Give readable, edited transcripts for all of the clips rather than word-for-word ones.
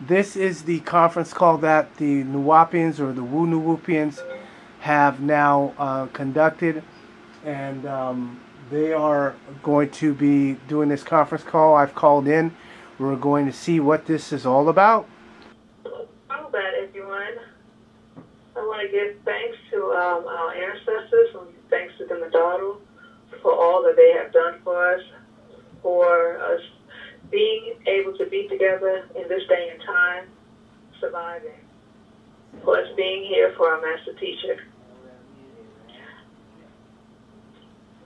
This is the conference call that the Nuwaupians or the wu-nuwaupians have now conducted, and they are going to be doing this conference call. I've called in. We're going to see what this is all about. Hello, everyone. I want to give thanks to our ancestors, and thanks to the Nadaru for all that they have done for us, for us being able to be together in this day and time, surviving, for us being here for our master teacher.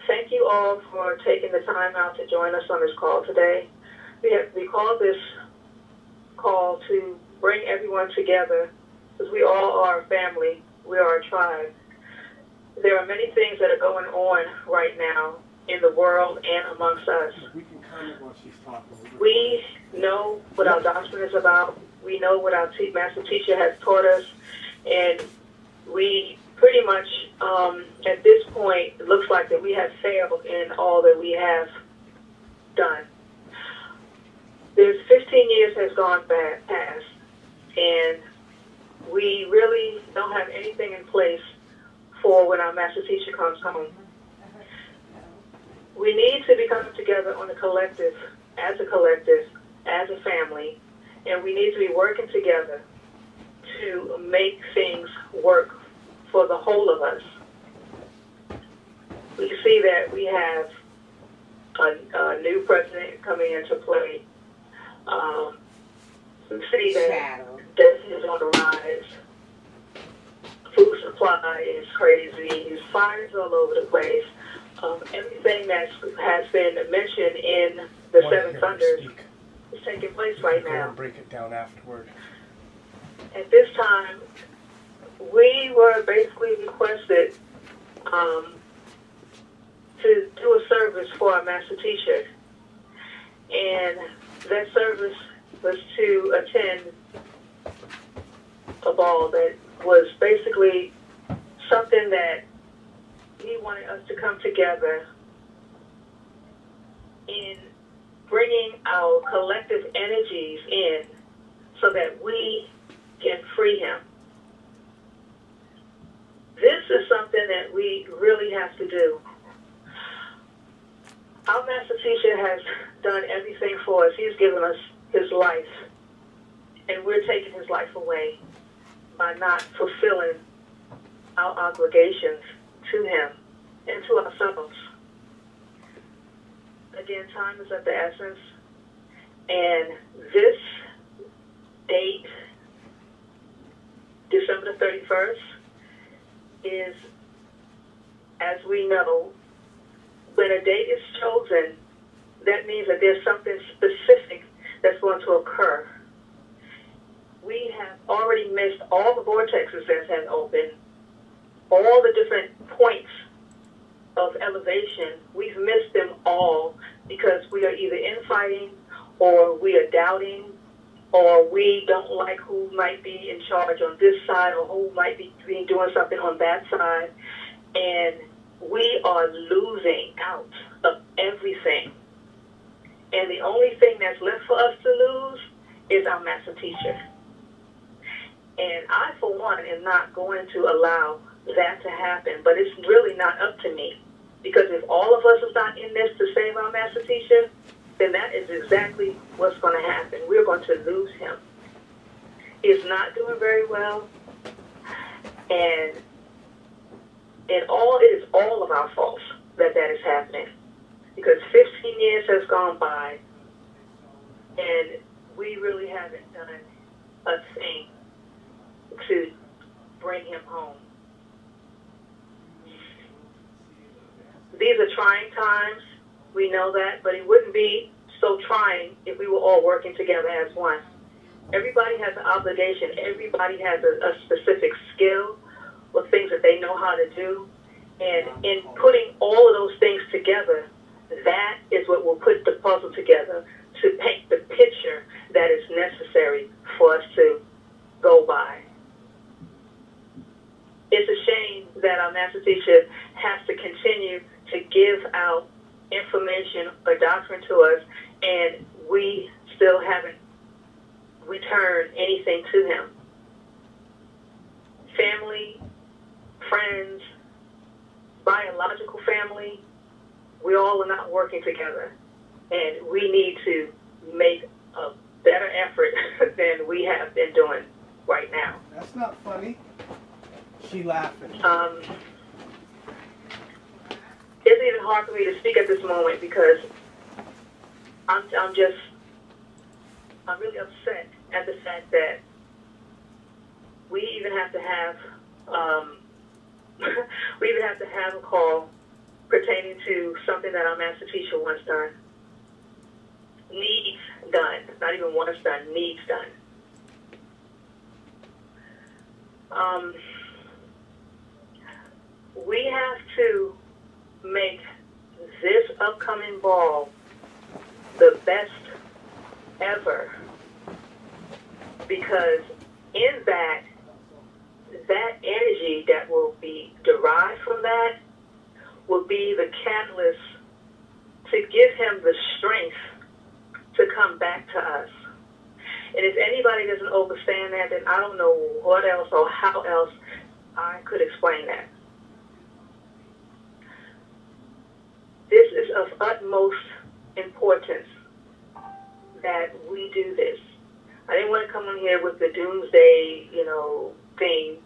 Thank you all for taking the time out to join us on this call today. We call this call to bring everyone together, because we all are a family, we are a tribe. There are many things that are going on right now in the world and amongst us. We can comment while she's talking. We know what our doctrine is about. We know what our master teacher has taught us, and we pretty much, at this point, it looks like that we have failed in all that we have done. There's 15 years has gone past, and we really don't have anything in place for when our master teacher comes home. We need to be coming together on a collective, as a family, and we need to be working together to make things work for the whole of us. We see that we have a new president coming into play. We see that death is on the rise. Food supply is crazy. There's fires all over the place. Everything that has been mentioned in the Seven Thunders is taking place right now. Break it down afterward. At this time, we were basically requested to do a service for our master teacher, and that service was to attend a ball that was basically something that he wanted us to come together in bringing our collective energies in so that we can free him. This is something that we really have to do. Our master teacher has done everything for us. He's given us his life, and we're taking his life away by not fulfilling our obligations to him and to ourselves. Again, time is of the essence, and this date, December the 31st, is, as we know, when a date is chosen, that means that there's something specific that's going to occur. We have already missed all the vortexes that have opened, all the different points of elevation. We've missed them all because we are either infighting, or we are doubting, or we don't like who might be in charge on this side, or who might be doing something on that side, and we are losing out of everything. And the only thing that's left for us to lose is our master teacher. And I, for one, am not going to allow that to happen, but it's really not up to me. Because if all of us is not in this to save our master teacher, then that is exactly what's going to happen. We're going to lose him. He's not doing very well, and it is all of our faults that is happening. Because 15 years has gone by, and we really haven't done a thing to bring him home. These are trying times, we know that, but it wouldn't be so trying if we were all working together as one. Everybody has an obligation. Everybody has a specific skill or things that they know how to do. And in putting all of those things together, that is what will put the puzzle together to paint the picture that is necessary for us to go by. It's a shame that our master teacher has to continue to give out information or doctrine to us, and we still haven't return anything to him. Family, friends, biological family, we all are not working together. And we need to make a better effort than we have been doing right now. That's not funny. She laughing. It's even hard for me to speak at this moment because I'm really upset at the fact that we even have to have a call pertaining to something that our master teacher once done. Needs done. Not even once done, needs done. We have to make this upcoming ball the best ever, because in that energy that will be derived from that will be the catalyst to give him the strength to come back to us. And if anybody doesn't understand that, then I don't know what else or how else I could explain that. This is of utmost importance that we do this. I didn't want to come on here with the doomsday, thing.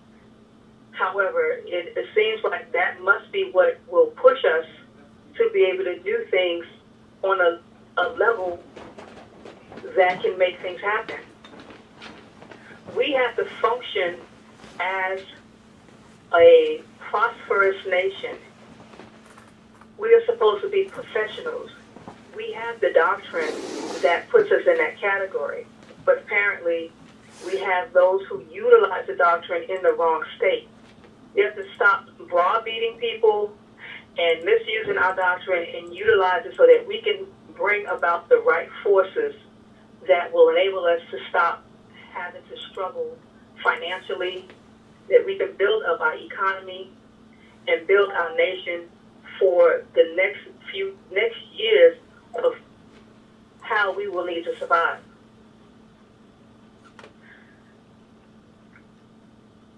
However, it seems like that must be what will push us to be able to do things on a level that can make things happen. We have to function as a prosperous nation. We are supposed to be professionals. We have the doctrine that puts us in that category, but apparently we have those who utilize the doctrine in the wrong state. We have to stop browbeating people and misusing our doctrine and utilize it so that we can bring about the right forces that will enable us to stop having to struggle financially, that we can build up our economy and build our nation for the next years of how we will need to survive.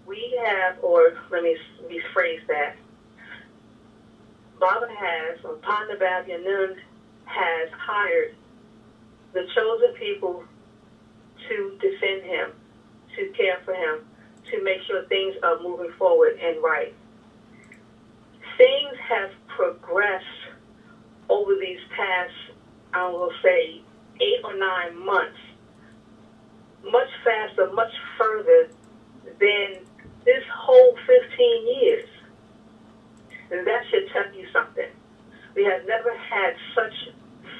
We have, or let me rephrase that, Baba has, or Yaanuwn has hired the chosen people to defend him, to care for him, to make sure things are moving forward and right. Things have progressed over these past, I will say, 8 or 9 months, much faster, much further than this whole 15 years. And that should tell you something. We have never had such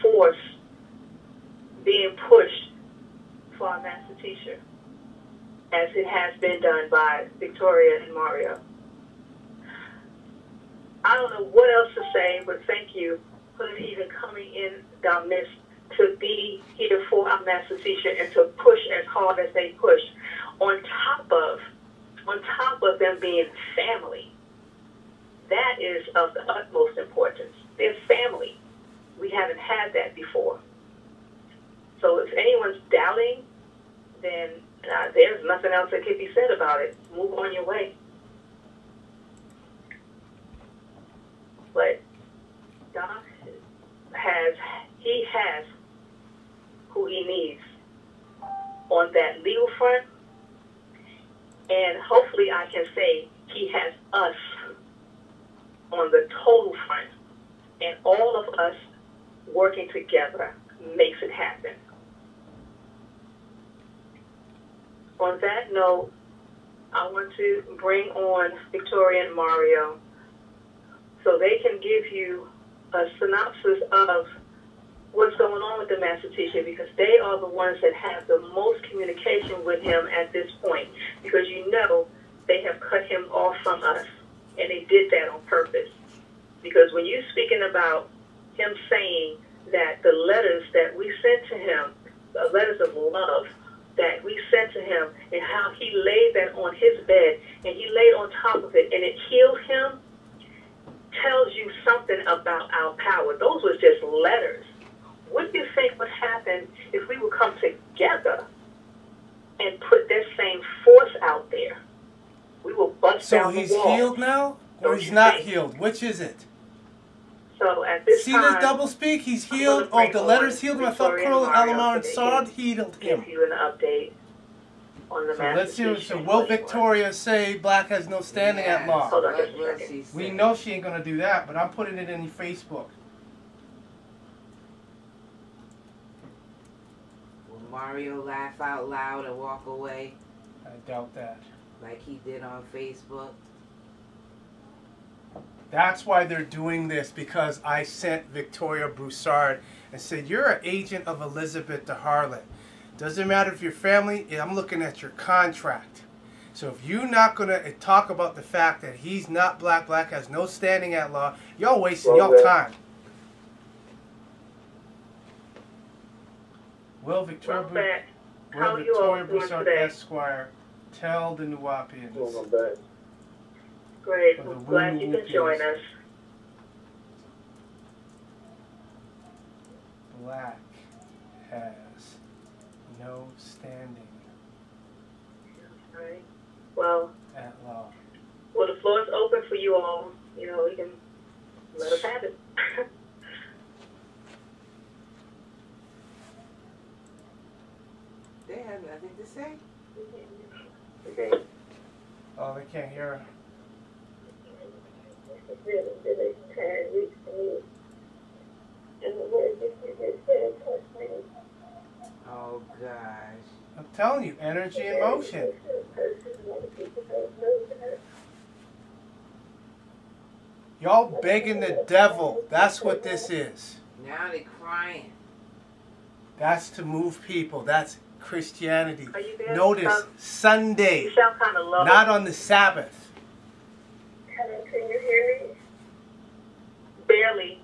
force being pushed for our master teacher as it has been done by Victoria and Mario. I don't know what else to say, but thank you for them even coming in our midst to be here for our master teacher and to push as hard as they push, on top of them being family. That is of the utmost importance. They're family. We haven't had that before. So if anyone's doubting, then there's nothing else that can be said about it. Move on your way. But Doc has who he needs on that legal front, and hopefully I can say he has us on the total front, and all of us working together makes it happen. On that note, I want to bring on Victoria and Mario so they can give you a synopsis of what's going on with the master teacher, because they are the ones that have the most communication with him at this point, because they have cut him off from us, and they did that on purpose. Because when you're speaking about him saying that the letters that we sent to him, the letters of love that we sent to him, and how he laid that on his bed, and he laid on top of it, and it healed him, tells you something about our power. Those were just letters. What do you think would happen if we would come together and put that same force out there, we will bust down the wall. So he's healed now? Or he's not healed? Which is it? So at this See time, this double speak? He's healed. Oh, the letters healed him. I thought Colonel Alamar and Saad healed him. Give you an update on the so let's see. So will Victoria say black has no standing at law? Hold on just a second. We know she ain't gonna do that, but I'm putting it in Facebook. Will Mario laugh out loud and walk away? I doubt that. Like he did on Facebook? That's why they're doing this, because I sent Victoria Broussard and said, you're an agent of Elizabeth de Harlot. Doesn't matter if you're family, I'm looking at your contract. So if you're not going to talk about the fact that he's not black, black has no standing at law, y'all wasting y'all time. Will Victoria Broussard Esquire tell the Nuwaupians? Great. We're glad you can join us. Black has no standing. All right. Well, at law. Well, the floor is open for you all. You know, you can let us have it. They have nothing to say. Okay. Oh, they can't hear her. Really tired weeks for me. And the word oh gosh. I'm telling you, energy and motion. Y'all begging the devil. That's what this is. Now they're crying. That's to move people. That's Christianity. Are you there? Notice, Sunday, you sound kind of low. not on the Sabbath. Can you hear me? Barely.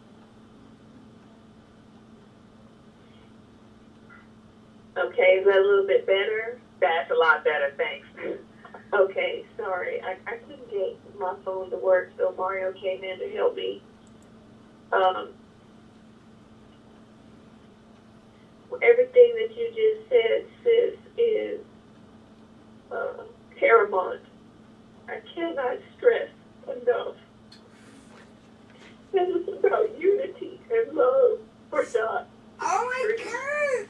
Okay, is that a little bit better? That's a lot better, thanks. Okay, sorry. I couldn't get my phone to work, so Mario came in to help me. Everything that you just said, sis, is paramount. I cannot stress enough that it's about unity and love for God. Oh my God!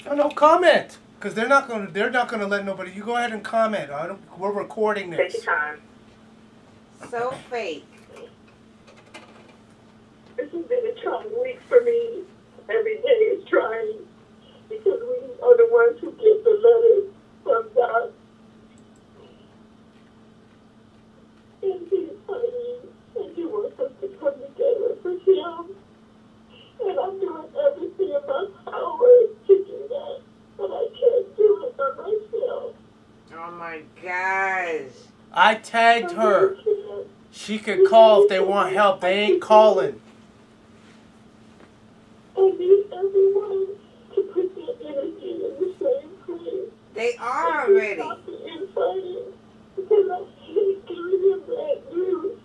Oh, no comment, because they're not gonna let nobody. You go ahead and comment. We're recording this. Take your time. So fake. This has been a trying week for me. Every day is trying because we are the ones who get the letters from God. And He's fighting, and He wants us to come together for Him. And I'm doing everything in my power to do that, but I can't do it by myself. Oh my gosh. I tagged her. She could call if they want help. They ain't calling. I need everyone to put their energy in the same place. They are already. Stop the infighting, because I hate giving him bad news.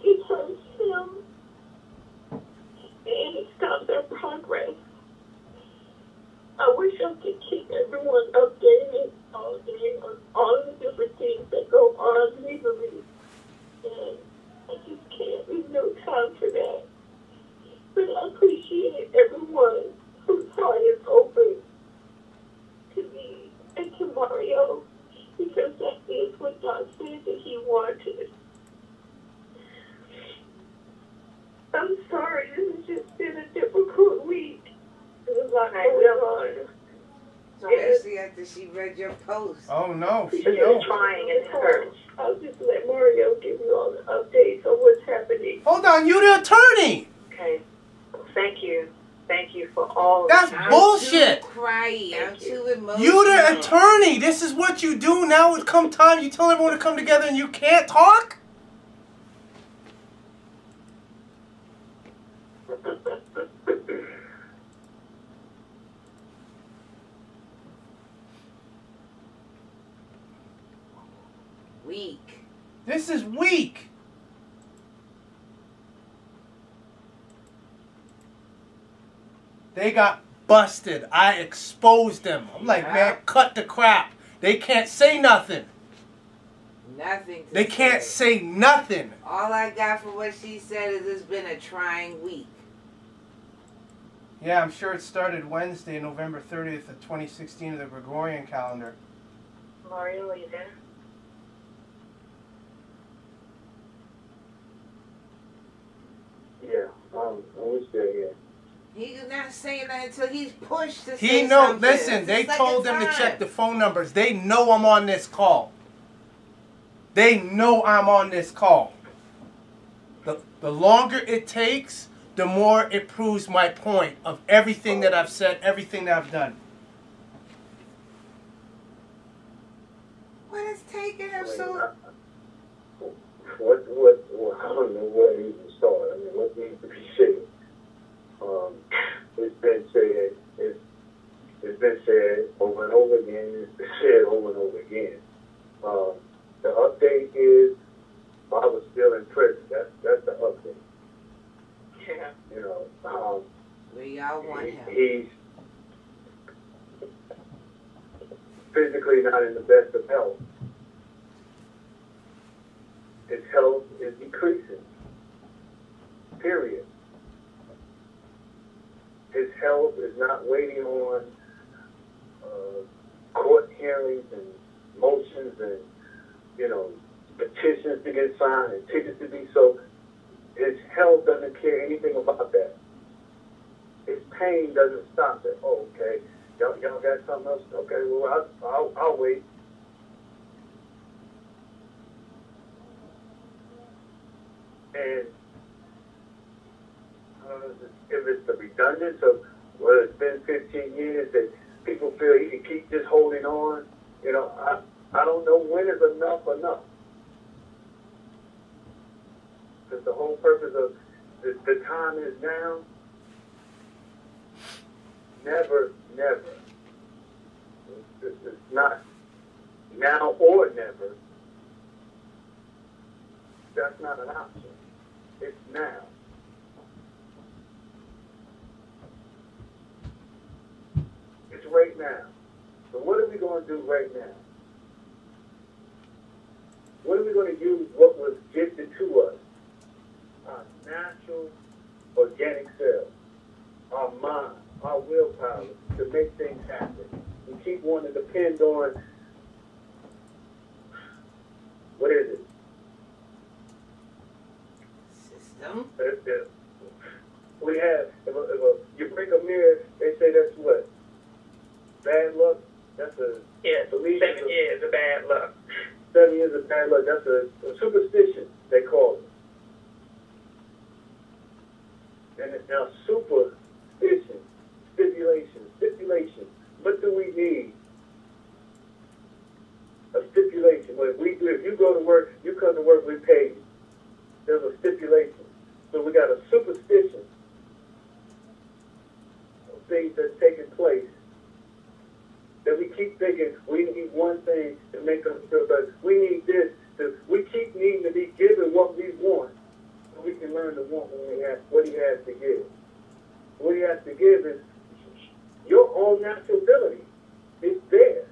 It hurts him, and it stops our progress. I wish I could keep everyone updated all day on all the different things that go on legally, and I just can't. There's no time for that. But I appreciate everyone whose heart is open to me and to Mario, because that is what God said that He wanted. I'm sorry, this has just been a difficult week. There's a lot going on. Especially after she read your post. Oh no, she She's knows. trying and it hurts. I'll just let Mario give you all the updates on what's happening. Hold on, you the attorney. Okay. Thank you. Thank you for all. That's bullshit. I'm too cryy. I'm too emotional. You the attorney. This is what you do now. It come time you tell everyone to come together and you can't talk. Weak. This is weak. They got busted. I exposed them. I'm like, man, cut the crap. They can't say nothing. Nothing. They can't say nothing. All I got for what she said is it's been a trying week. Yeah, I'm sure it started Wednesday, November 30th of 2016 of the Gregorian calendar. Mario, are you there? Yeah, we're still here. He's not saying that until he's pushed to He say know. something. Listen, It's they the told them second to check time. the phone numbers. They know I'm on this call. They know I'm on this call. The longer it takes, the more it proves my point of everything that I've said, everything that I've done. What is taking him so? What, I don't know where to even start. I mean, what needs to be said? It's been said, it's been said over and over again, it's been said over and over again. The update is, I was still in prison. That's the update. Yeah. You know, Where y'all want him? he's physically not in the best of health. His health is decreasing. Period. His health is not waiting on court hearings and motions and, you know, petitions to get signed and tickets to be sold. His health doesn't care anything about that. His pain doesn't stop that. Oh, okay. Y'all got something else? Okay, well, I'll wait. And if it's the redundance of, well, it's been 15 years that people feel he can keep just holding on, you know, I don't know when is enough enough. Because the whole purpose of the time is now. Never. It's not now or never. That's not an option. It's now. It's right now. So what are we going to do right now? What are we going to use what was gifted to us? Our natural, organic self, our mind, our willpower to make things happen. We keep wanting to depend on, what is it? System. We have, if you break a mirror, they say that's what? Bad luck? That's a... Yeah, 7 years of bad luck. 7 years of bad luck. That's a superstition, they call it. And it's now superstition, stipulation. What do we need? A stipulation. If you go to work, you come to work, we pay you. There's a stipulation. So we got a superstition of things that's taking place that we keep thinking we need one thing to make us feel better. We need this. We keep needing to be given what we want so we can learn to want what he has to give. What he has to give is your own natural ability. It's there.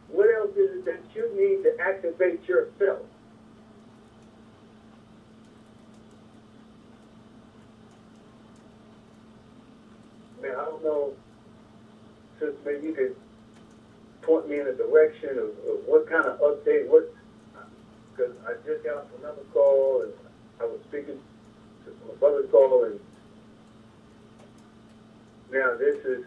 What else is it that you need to activate yourself? Now, I don't know, since maybe you could point me in a direction of what kind of update, because I just got off another call and I was speaking to my brother's call, and now this is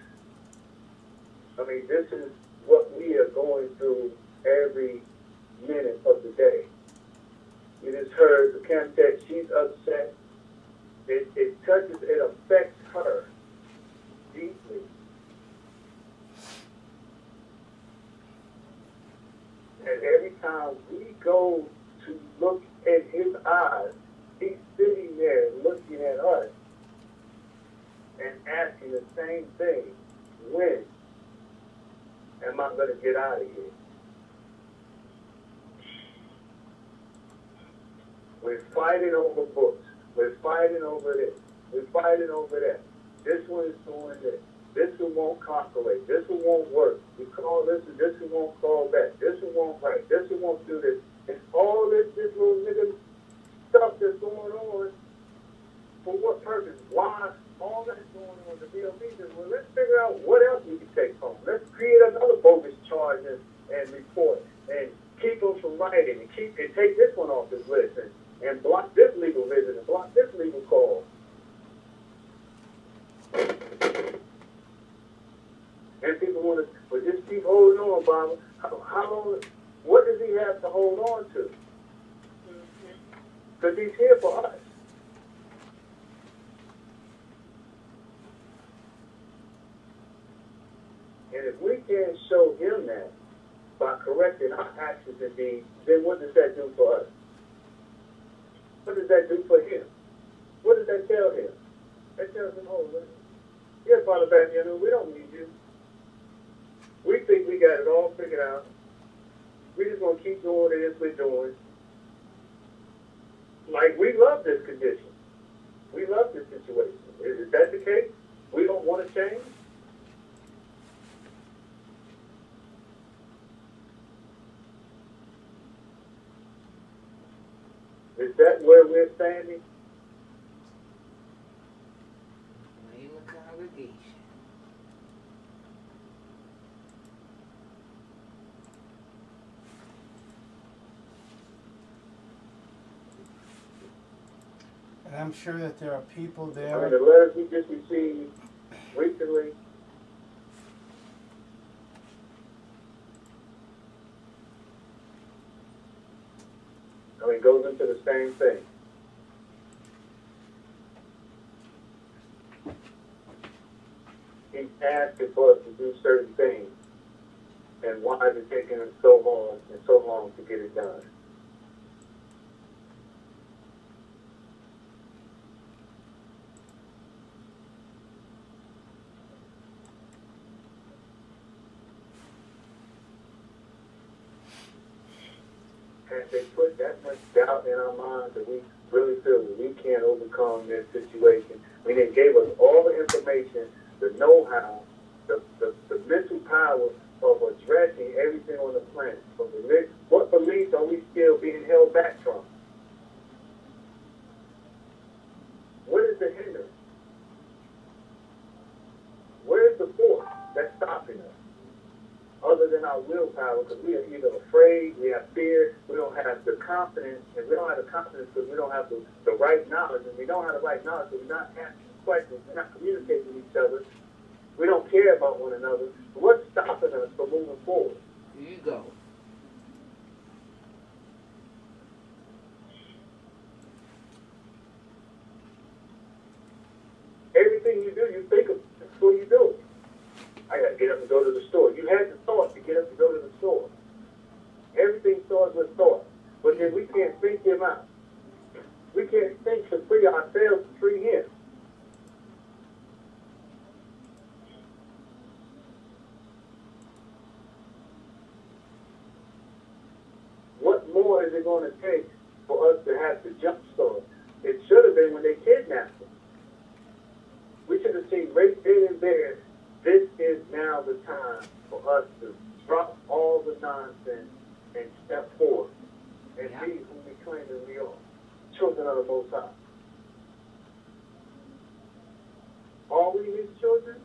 what we are going through every minute of the day. You just heard the Camtet, she's upset. It touches, it affects her deeply. And every time we go to look at his eyes, he's sitting there looking at us and asking the same thing. When am I going to get out of here? We're fighting over books. We're fighting over this. We're fighting over that. This one is doing this. This one won't calculate. This one won't work. We call this and this one won't call back. This one won't write. This one won't do this. It's all this little nigga stuff that's going on. For what purpose? Why? All that's going on. The DOB says, well, let's figure out what else we can take home. Let's create another bogus charge and report and keep them from writing and take this one off his list and block this legal visit and block this legal call. And people want to, well, just keep holding on, Bob. How long? What does he have to hold on to? Because he's here for us. And if we can't show him that by correcting our actions and deeds, then what does that do for us? What does that do for him? What does that tell him? That tells him, oh, yeah, Father Baptist, we don't need you. We think we got it all figured out. We're just going to keep doing it as we're doing. Like, we love this condition. We love this situation. Is that the case? We don't want to change? Is that where we're standing? In the congregation. And I'm sure that there are people I there. mean, the letters we just received recently, I mean, goes into the same thing. He's asking for us to do certain things, and why is it taking him so long to get it done? And they put that much doubt in our minds that we really feel that we can't overcome this situation. I mean, they gave us all the information, the know-how, the mental power of addressing everything on the planet. What beliefs are we still being held back from? What is the hindrance? Where is the force that's stopping us? Other than our willpower, because we are either afraid, we have fear, we don't have the confidence, and we don't have the confidence because we don't have the right knowledge, and we don't have the right knowledge because we're not asking questions, we're not communicating with each other, we don't care about one another. What's stopping us from moving forward? Here you go. Everything you do, you think of before you do it. I got to get up and go to the store. You had the thought to get up and go to the store. Everything starts with thought. But then we can't think him out. We can't think to free ourselves to free him. What more is it going to take for us to have to jumpstart? It should have been when they kidnapped him. We should have seen right then and there, this is now the time for us to drop all the nonsense and step forward and be who we claim that we are, children of the Most High. Are we His children?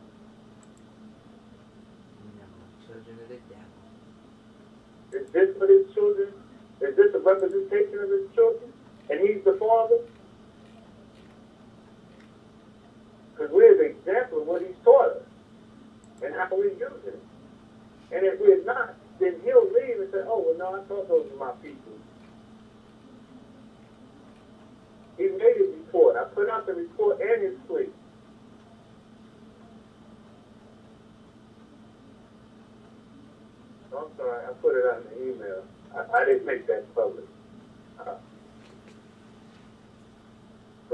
No, children of the devil. Is this for His children? Is this a representation of His children? And He's the Father? Because we're the example of what He's taught us and how we use it. And if we're not, then He'll leave and say, oh, well, no, I thought those were my people. He made a report. I put out the report and His plea. I'm sorry, I put it out in the email. I didn't make that public. But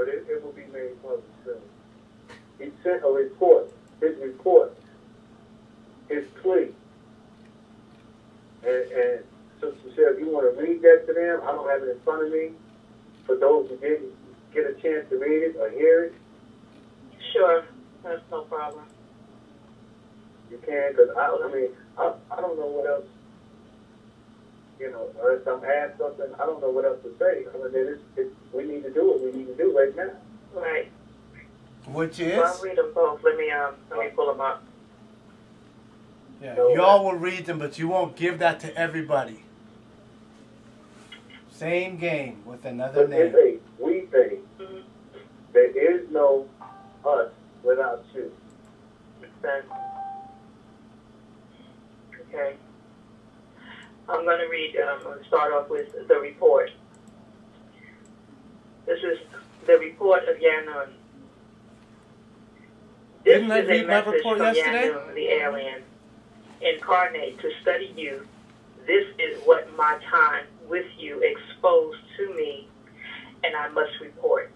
it will be made public soon. He sent a report, his report, his plea. And Sister Michelle, if you want to read that to them, I don't have it in front of me. For those who didn't get a chance to read it or hear it, Sure, that's no problem. You can, because I mean, I don't know what else, you know, if I'm asked something, I don't know what else to say. I mean, we need to do what we need to do right now. Right. Which Well, I'll is, read them both. Let me pull them up. yeah, y'all will read them, but you won't give that to everybody. Same game with another But name. it's a we thing. Mm-hmm. There is no us without you. Okay. I'm going to read, I'm going to start off with the report. This is the report of Yaanuwn. This Didn't I is read a my message report from yesterday? Yaanuwn, the alien, incarnate to study you. This is what my time with you exposed to me, and I must report.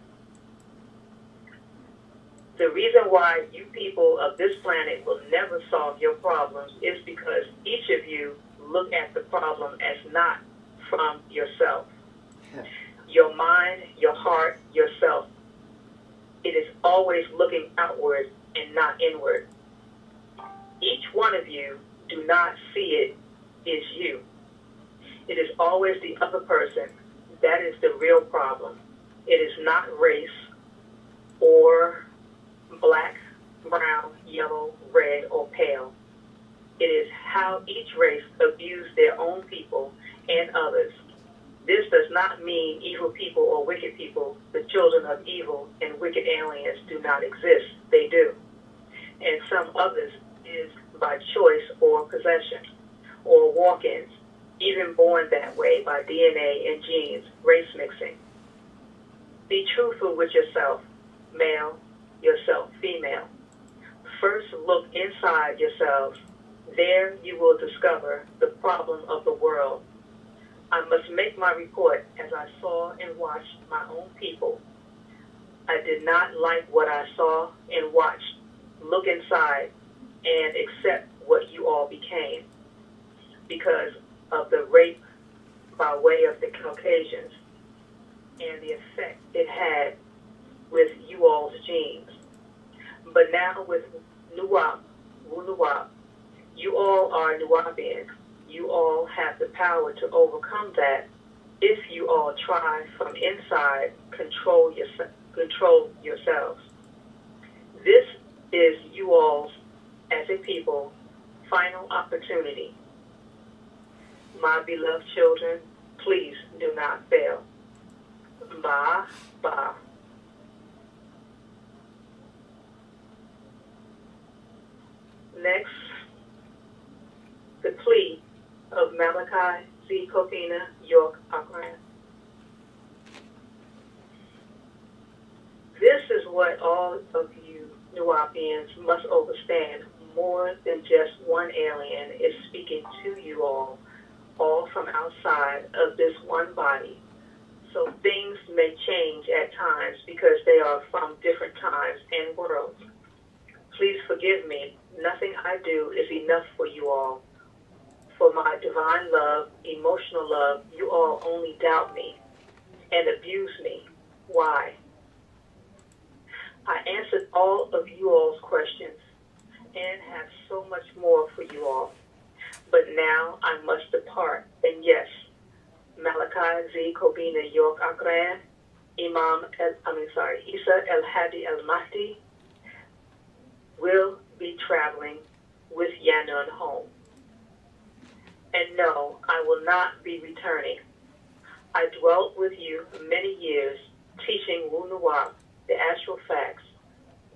The reason why you people of this planet will never solve your problems is because each of you look at the problem as not from yourself. Your mind, your heart, yourself. It is always looking outward and not inward. Each one of you do not see it is you. It is always the other person. That is the real problem. It is not race or black, brown, yellow, red, or pale. It is how each race abused their own people and others. This does not mean evil people or wicked people. The children of evil and wicked aliens do not exist. They do. And some others is by choice or possession or walk-ins, even born that way by DNA and genes, race mixing. Be truthful with yourself, male, yourself, female. First look inside yourselves. There you will discover the problem of the world. I must make my report as I saw and watched my own people. I did not like what I saw and watched. Look inside and accept what you all became because of the rape by way of the Caucasians and the effect it had with you all's genes. But now with wu-nuwaupu, you all are Nuwaupians. You all have the power to overcome that if you all try from inside, control yourselves. This is you all's, as a people, final opportunity. My beloved children, please do not fail. Ba, ba. Next, the plea of Malachi York. This is what all of you Nuwaupians must understand. More than just one alien is speaking to you all from outside of this one body. So things may change at times because they are from different times and worlds. Please forgive me. Nothing I do is enough for you all. For my divine love, emotional love, you all only doubt me and abuse me. Why? I answered all of you all's questions and have so much more for you all. But now I must depart. And yes, Malachi York, Isa El-Hadi El-Mahdi will be traveling with Yaanuwn home. And no, I will not be returning. I dwelt with you many years, teaching wu-nuwaupu, the actual facts.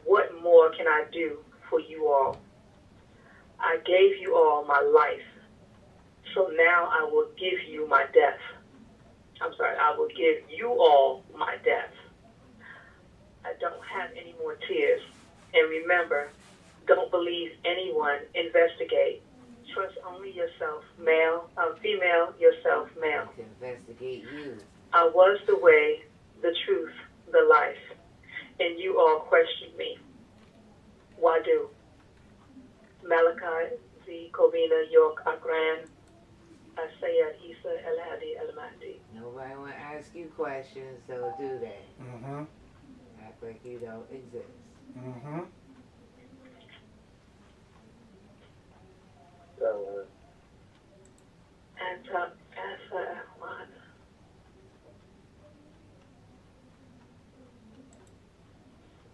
What more can I do for you all? I gave you all my life, so now I will give you my death. I will give you all my death. I don't have any more tears. And remember, don't believe anyone, investigate. Trust only yourself, female, yourself, male. Investigate you. I was the way, the truth, the life, and you all questioned me. Why do? Malachi York, Sayed Isa El-Hadi El-Mahdi. Nobody want to ask you questions, so do that. Mm-hmm. Act like you don't exist. Mm-hmm. So, And one.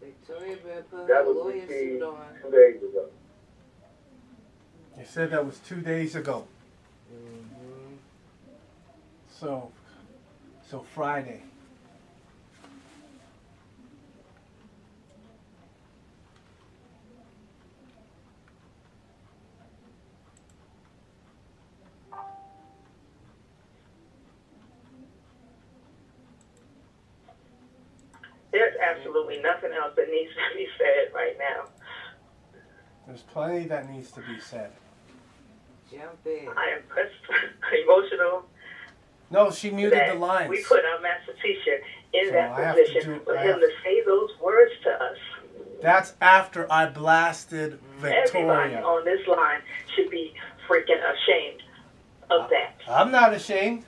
Victoria better put that her was lawyer received suit on. 2 days ago. You said that was 2 days ago. Mm-hmm. So Friday. There's absolutely nothing else that needs to be said right now. There's plenty that needs to be said. Jump in. I am emotional. No, she muted that the lines. we put our master teacher in So that I have to position do- for I him have- to say those words to us. That's after I blasted Everybody Victoria. on this line should be freaking ashamed of that. I'm not ashamed.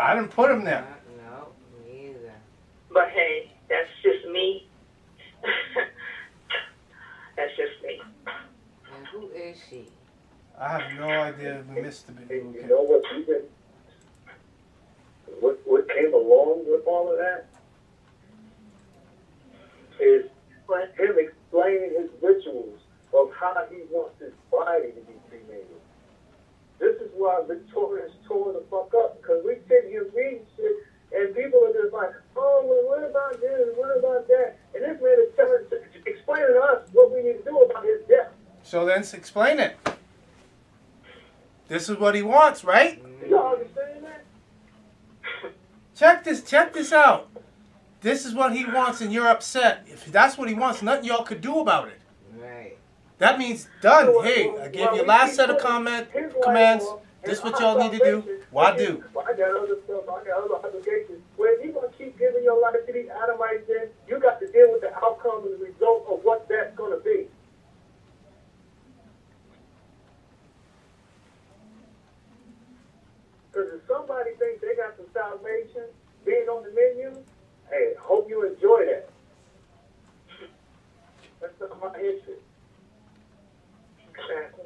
I didn't put him there. No, me either. But hey, that's just me. That's just me. And who is she? I have no idea who missed the And big you know what? Even what came along with all of that is What? him explaining his rituals of how he wants his body to be cremated. This is why Victoria's tore the fuck up, because we sit here reading shit and people are just like, oh, well, what about this and what about that? And this man is explaining to us what we need to do about his death. So then explain it. This is what he wants, right? You all understand that? Check this out. This is what he wants and you're upset. If that's what he wants, nothing y'all could do about it. Right. That means done. Hey, I gave you last set of commands. This is what y'all need to do. Why do? Well, I got other stuff. I got other obligations. Well, if you're going to keep giving your life to these Adamites, then you got to deal with the outcome and the result of what that's going to be. Because if somebody thinks they got some salvation being on the menu, hey, hope you enjoy that. That's not my interest. Exactly.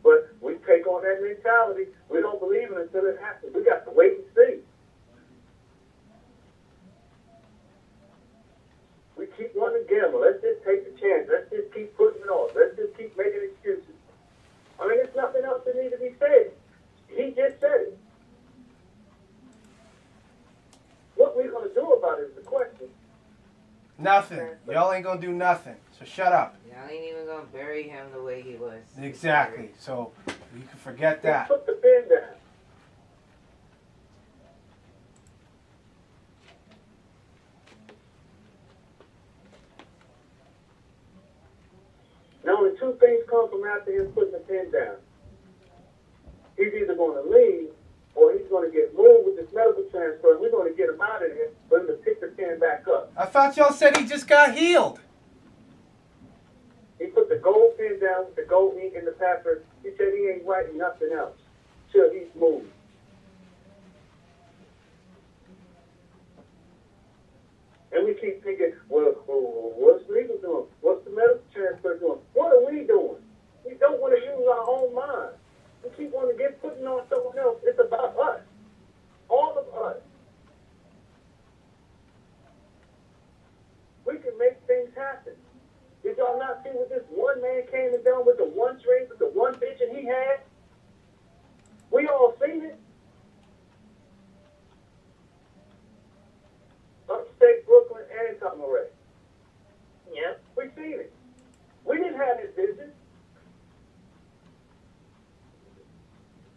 But we take on that mentality. We don't believe it until it happens. We got to wait and see. We keep wanting to gamble. Let's just take the chance. Let's just keep putting it off. Let's just keep making excuses. I mean, there's nothing else that needs to be said. He just said it. What we're going to do about it is the question. Nothing. Y'all ain't gonna do nothing. So shut up. Y'all ain't even gonna bury him the way he was. Exactly. So you can forget that. Put the pen down. Now, only two things come from after him putting the pen down. He's either going to leave or he's going to get moved with this medical transfer, and we're going to get him out of there for him to pick the pen back up. I thought y'all said he just got healed. He put the gold pen down with the gold ink in the paper. He said he ain't writing nothing else till he's moved. And we keep thinking, well, what's legal doing? What's the medical transfer doing? What are we doing? We don't want to use our own mind. We keep wanting to get putting on someone else. It's about us. All of us. We can make things happen. Did y'all not see what this one man came and done with the one string, with the one vision he had? We all seen it. Upstate Brooklyn and Commonwealth. Yep. We seen it. We didn't have this vision.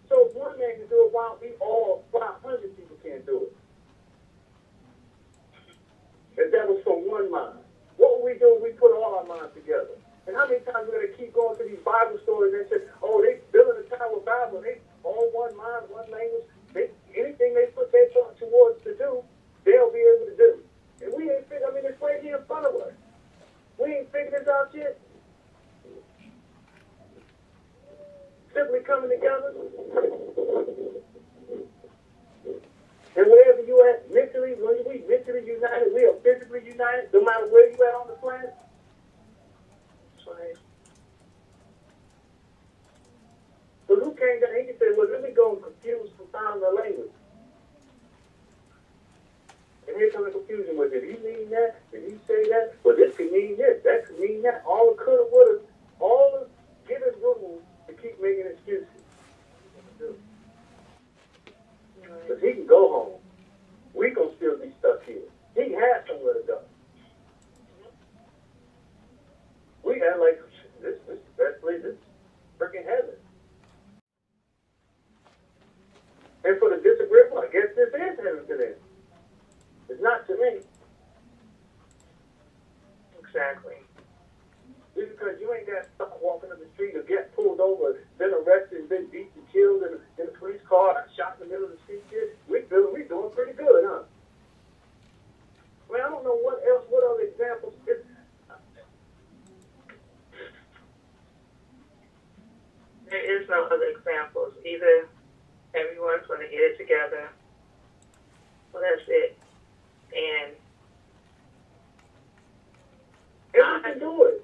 So if one man can do it, why we all 500 people can't do it? If that was from one mind. What would we do if we put all our minds together? And how many times we're going to keep going to these Bible stories and say, oh, they building a Tower of Babel, they all one mind, one language. Anything they put their thought towards to do, they'll be able to do. And we ain't figured, I mean, it's right here in front of us. We ain't figured this out yet. Simply coming together. And wherever you at mentally, when you united, no matter where you at on the planet. That's right. But who came down? He said, well, let me go and confuse confound the language. And here comes the confusion. Well, did he mean that? Did he say that? Well, this could mean this. That could mean that. All the coulda, woulda, all the given rules to keep making excuses. Because he can go home. We gonna still be stuck here. He can have somewhere to go. We act like this is the best place. This is freaking heaven. And for the disagreeable, I guess this is heaven to them. It's not to me. Exactly. Just because you ain't got stuck walking on the street or get pulled over, been arrested, been beat and killed in a police car, shot in the middle of the street, we doing pretty good, huh? Well, I don't know what other examples. There is no other examples. Either everyone's going to get it together, well, that's it. And we can do it.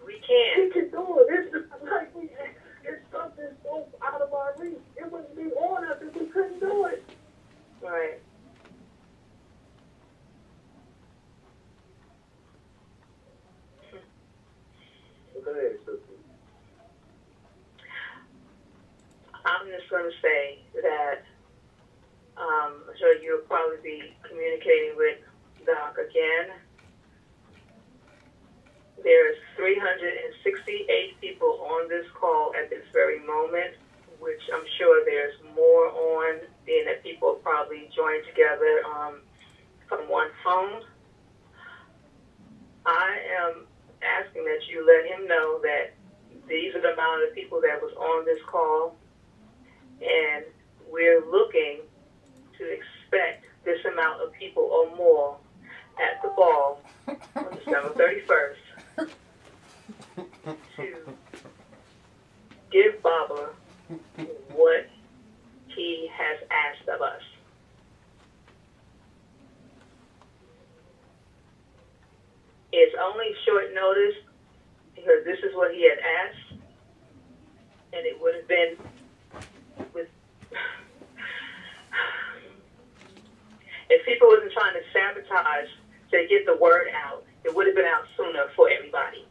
We can. We can do it. It's something so out of our reach. It wouldn't be on us if we couldn't do it. Right. Go ahead, sister. I'm just going to say that I'm sure you'll probably be communicating with Doc again. There's 368 people on this call at this very moment, which I'm sure there's more on, being that people probably joined together from one phone. I am asking that you let him know that these are the amount of people that was on this call, and we're looking to expect this amount of people or more at the ball on December 31st to give Baba what he has asked of us. It's only short notice because this is what he had asked, and it would have been with if people wasn't trying to sabotage to get the word out, it would have been out sooner for everybody.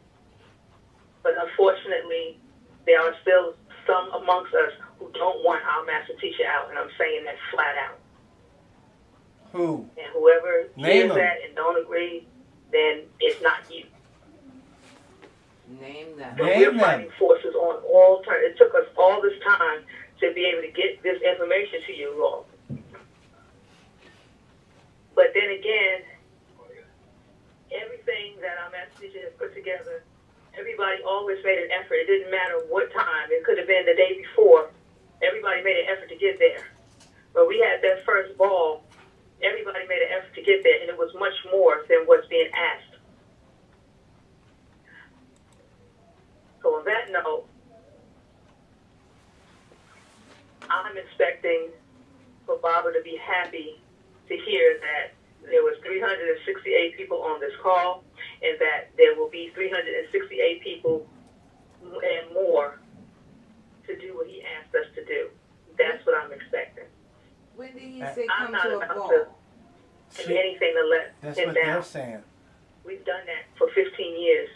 But unfortunately, there are still some amongst us who don't want our master teacher out, and I'm saying that flat out. Who? And whoever Name hears them. that and don't agree, then it's not you. Name them. So Name we're them. fighting forces on all terms. It took us all this time to be able to get this information to you all. But then again, everything that our master teacher has put together, everybody always made an effort. It didn't matter what time. It could have been the day before. Everybody made an effort to get there. But we had that first ball. Everybody made an effort to get there, and it was much more than what's being asked. So on that note, I'm expecting for Baba to be happy to hear that there was 368 people on this call, and that there will be 368 people and more to do what he asked us to do. That's what I'm expecting. When did he say I'm come not to a about ball? to do anything to let That's him what down. they're saying. We've done that for 15 years.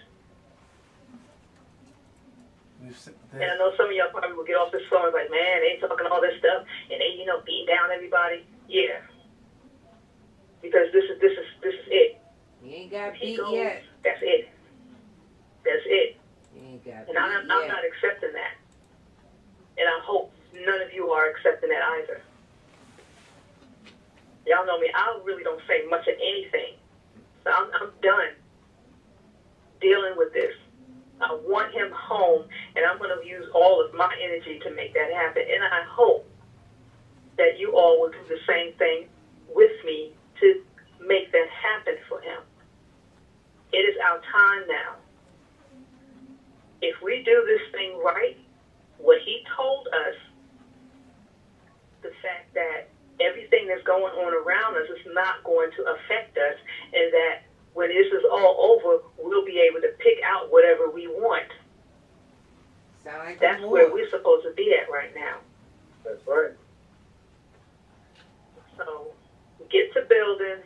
And I know some of y'all probably will get off this phone like, man, they talking all this stuff and they, beat down everybody. Yeah. Because this is it. You ain't got If he beat goes, yet. that's it. That's it. You ain't got And beat I'm yet. not accepting that. And I hope none of you are accepting that either. Y'all know me. I really don't say much of anything. So I'm done dealing with this. I want him home, and I'm going to use all of my energy to make that happen. And I hope that you all will do the same thing with me to make that happen for him. It is our time now. If we do this thing right, what he told us, the fact that everything that's going on around us is not going to affect us, and that when this is all over, we'll be able to pick out whatever we want. Sound like that's where we're supposed to be at right now. That's right. So get to building,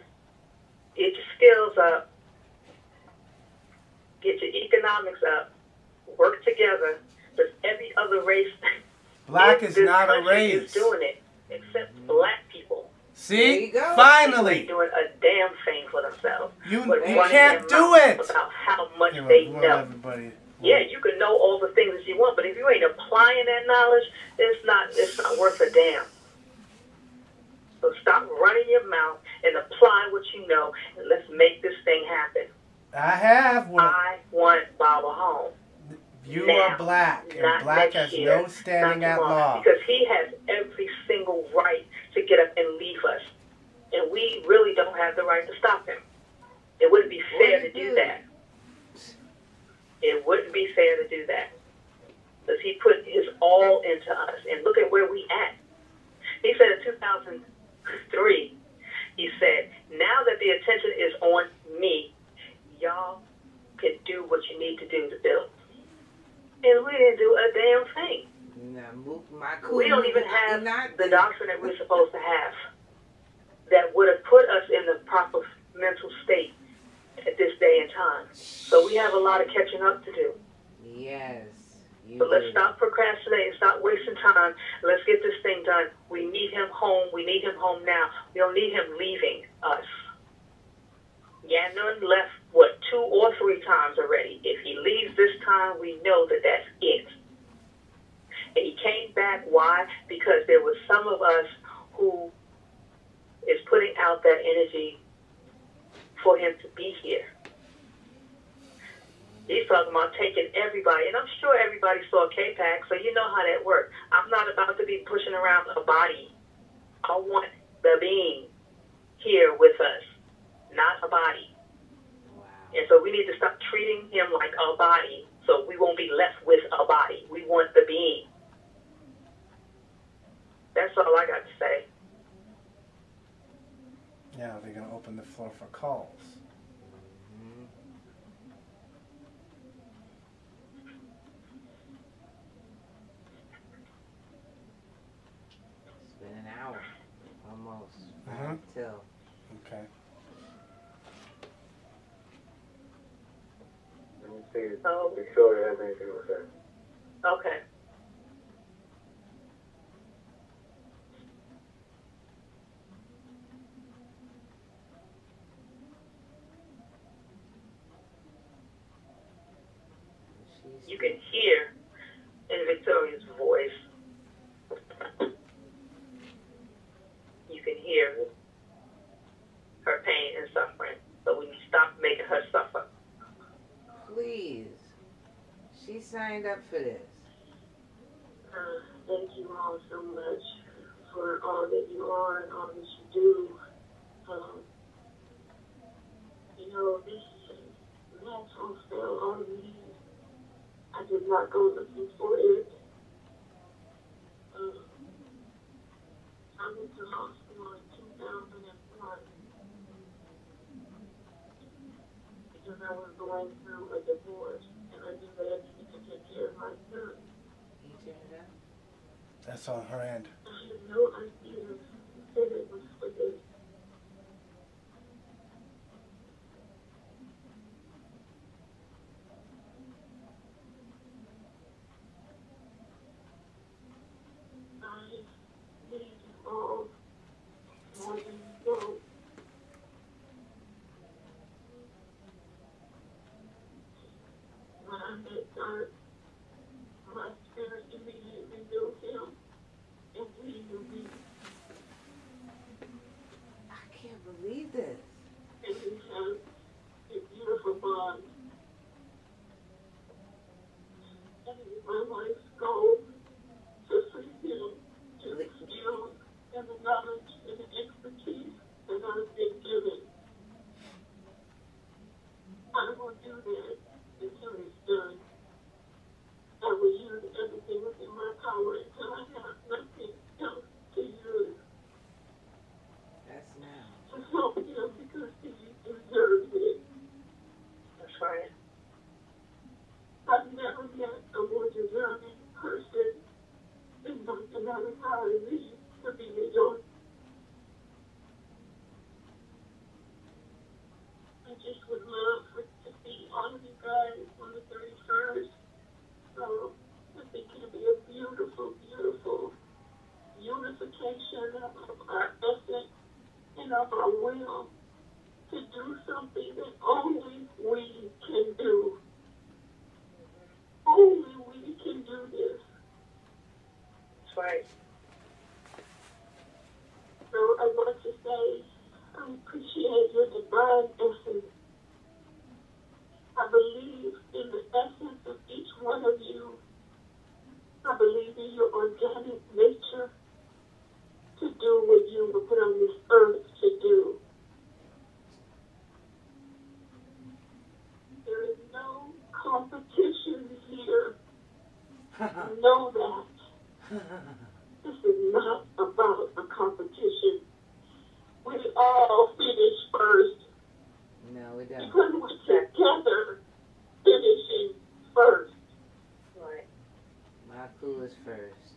get your skills up, get your economics up, work together, because every other race Black is not a race. is doing it, except black people. See? Finally! They're doing a damn thing for themselves. You can't do it! About how much they know. Everybody. Yeah, you can know all the things that you want, but if you ain't applying that knowledge, it's not worth a damn. So stop running your mouth and apply what you know, and let's make this thing happen. I have one. I want Baba home. You now, are black, and black has no standing at law. Because he has every single right to get up and leave us. And we really don't have the right to stop him. It wouldn't be fair to do that. It wouldn't be fair to do that. Because he put his all into us. And look at where we at. He said in 2003, he said, now that the attention is on me, y'all can do what you need to do to build. And we didn't do a damn thing. We don't even have the doctrine that we're supposed to have that would have put us in the proper mental state at this day and time. So we have a lot of catching up to do. Yes. But let's stop procrastinating, stop wasting time. Let's get this thing done. We need him home. We need him home now. We don't need him leaving us. Yaanuwn left, 2 or 3 times already. If he leaves this time, we know that that's it. And he came back. Why? Because there was some of us who is putting out that energy for him to be here. He's talking about taking everybody, and I'm sure everybody saw K-Pack, so you know how that works. I'm not about to be pushing around a body. I want the being here with us, not a body. Wow. And so we need to stop treating him like a body, so we won't be left with a body. We want the being. That's all I got to say. Yeah, they're going to open the floor for calls. It's been an hour, almost, till. Okay. Let me see. Be sure it has anything to say. Okay. You can hear in Victoria's voice, you can hear her pain and suffering. So we need to stop making her suffer. Please. She signed up for this. Thank you all so much for all that you are and all that you do. This natural fell on me. I did not go looking for it. I went to hospital in 2001 because I was going through a divorce, and I knew that I needed to take care of my son. You turn it up? That's on her end. I had no idea that it was for this. My spirit immediately knew him, and he knew me. I can't believe this. And we have a beautiful bond. And it is my life's goal to free him to the skills and the knowledge and the expertise that I've been given. I will do that until it's done. I will use everything within my power until I have nothing else to use. Know that this is not about a competition. We all finish first. No, we don't. Because we're together finishing first. Right. Mapu is first.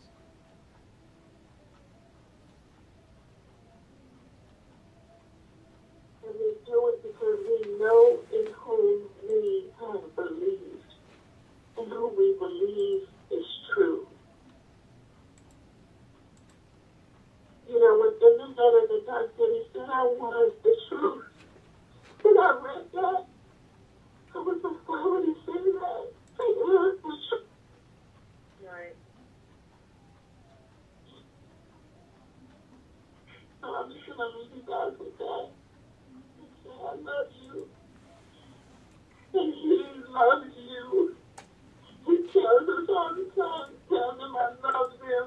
And we do it because we know in whom we have believed. And who we believe is true. You know, in the letter that God said, he said, I was the truth. When I read that, I was like, why would he say that? I was the truth. Right. So I'm just going to leave you guys with that. And say, I love you. And he loves you. He tells us all the time, tell them I love them.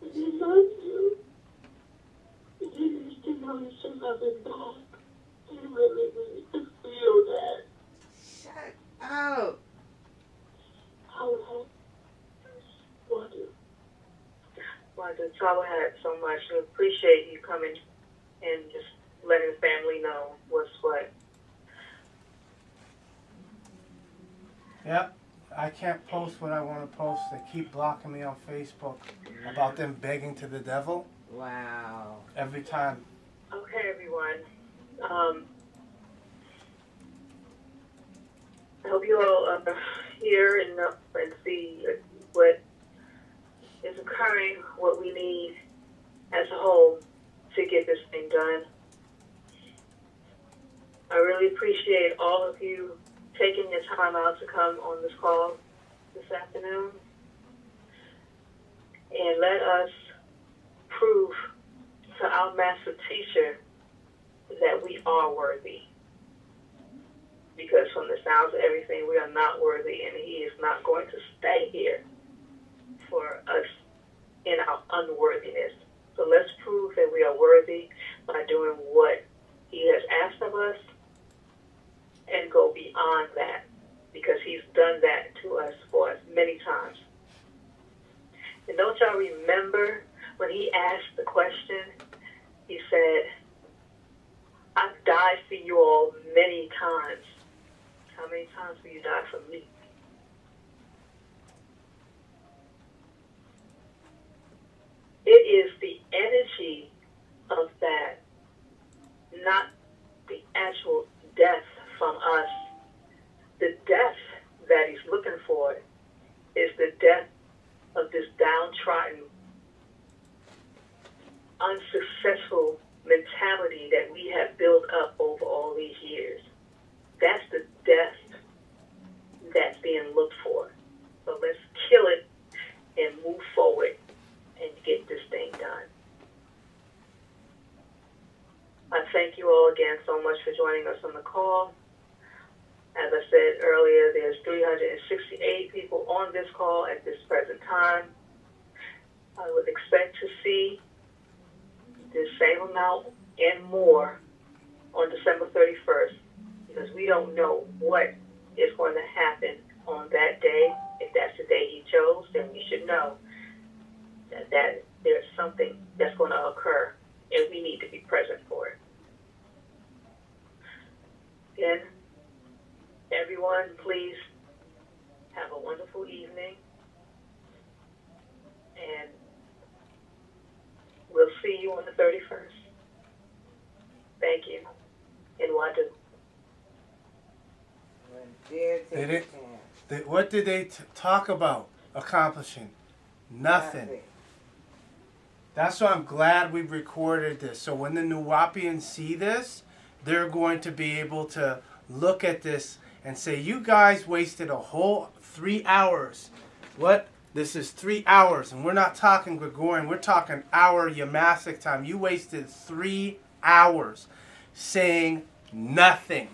And he loves you. And you need to know you should love him back. You really need to feel that. Shut up. How it happened. Well, the trouble had so much. We appreciate you coming and just letting the family know what's what. Yep. I can't post what I want to post. They keep blocking me on Facebook about them begging to the devil. Wow. Every time. Okay, everyone. I hope you all hear and see what is occurring, what we need as a whole to get this thing done. I really appreciate all of you taking your time out to come on this call this afternoon. And let us prove to our master teacher that we are worthy. Because from the sounds of everything, we are not worthy, and he is not going to stay here for us in our unworthiness. So let's prove that we are worthy by doing what he has asked of us and go beyond that, because he's done that to us for us many times. And don't y'all remember when he asked the question, he said, I've died for you all many times. How many times will you die for me? It is the energy of that, not the actual death from us. The death that he's looking for is the death of this downtrodden, unsuccessful mentality that we have built up over all these years. That's the death that's being looked for. So let's kill it and move forward and get this thing done. I thank you all again so much for joining us on the call. As I said earlier, there's 368 people on this call at this present time. I would expect to see the same amount and more on December 31st, because we don't know what is going to happen on that day. If that's the day he chose, then we should know that there's something that's going to occur, and we need to be present for it. Again, everyone, please have a wonderful evening, and we'll see you on the 31st. Thank you. Nuwaupian. What did they talk about accomplishing? Nothing. That's why I'm glad we recorded this. So when the Nuwaupians see this, they're going to be able to look at this and say, you guys wasted a whole 3 hours. What? This is 3 hours. And we're not talking Gregorian. We're talking hour Yamasic time. You wasted 3 hours saying nothing.